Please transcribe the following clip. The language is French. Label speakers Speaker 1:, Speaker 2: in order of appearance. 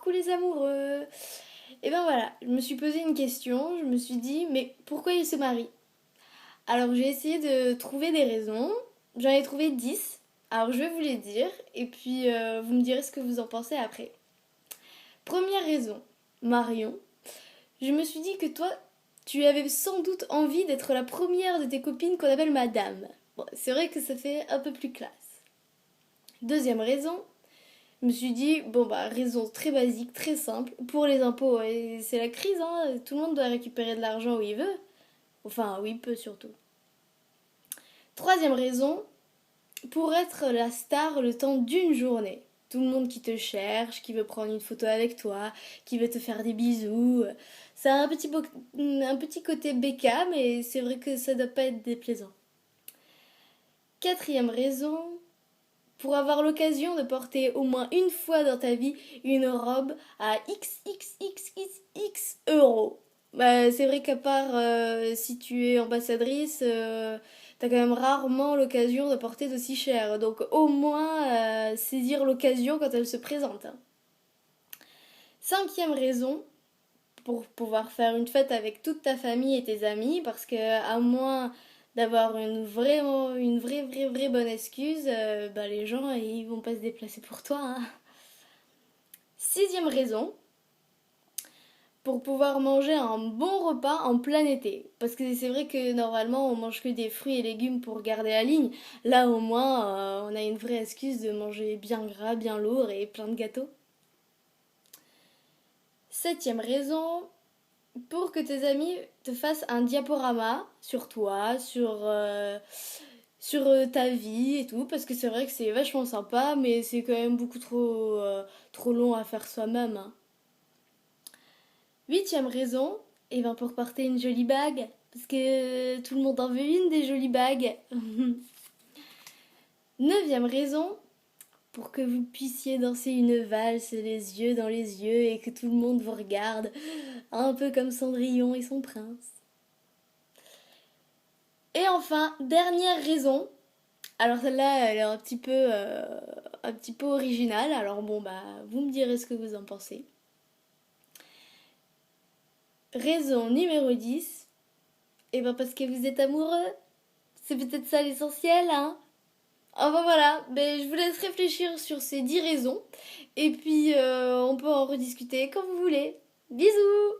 Speaker 1: coucou les amoureux. Et ben voilà, je me suis posé une question, je me suis dit, mais pourquoi ils se marient? Alors j'ai essayé de trouver des raisons, j'en ai trouvé 10. Alors je vais vous les dire, et puis vous me direz ce que vous en pensez après. Première raison, Marion, je me suis dit que toi, tu avais sans doute envie d'être la première de tes copines qu'on appelle madame. Bon, c'est vrai que ça fait un peu plus classe. Deuxième raison, je me suis dit, bon bah, raison très basique, très simple, pour les impôts, et c'est la crise, hein, tout le monde doit récupérer de l'argent où il veut. Enfin, où il peut surtout. Troisième raison, pour être la star le temps d'une journée. Tout le monde qui te cherche, qui veut prendre une photo avec toi, qui veut te faire des bisous. Ça a un petit côté béca, mais c'est vrai que ça doit pas être déplaisant. Quatrième raison, pour avoir l'occasion de porter au moins une fois dans ta vie une robe à XXXXX euros. Bah, c'est vrai qu'à part si tu es ambassadrice, t'as quand même rarement l'occasion de porter d'aussi cher. Donc au moins saisir l'occasion quand elle se présente, hein. Cinquième raison, pour pouvoir faire une fête avec toute ta famille et tes amis, parce que à moins d'avoir une vraie bonne excuse, bah les gens ils vont pas se déplacer pour toi, hein. Sixième raison, pour pouvoir manger un bon repas en plein été. Parce que c'est vrai que normalement on mange que des fruits et légumes pour garder la ligne. Là au moins on a une vraie excuse de manger bien gras, bien lourd et plein de gâteaux. Septième raison, pour que tes amis te fassent un diaporama sur toi, sur ta vie et tout, parce que c'est vrai que c'est vachement sympa, mais c'est quand même beaucoup trop long à faire soi-même, hein. Huitième raison, et ben pour porter une jolie bague, parce que tout le monde en veut une des jolies bagues. Neuvième raison, pour que vous puissiez danser une valse les yeux dans les yeux et que tout le monde vous regarde, un peu comme Cendrillon et son prince. Et enfin, dernière raison. Alors celle-là, elle est un petit peu originale. Alors bon, bah, vous me direz ce que vous en pensez. Raison numéro 10. Et ben parce que vous êtes amoureux. C'est peut-être ça l'essentiel, hein. Enfin voilà, ben, je vous laisse réfléchir sur ces 10 raisons. Et puis, on peut en rediscuter quand vous voulez. Bisous!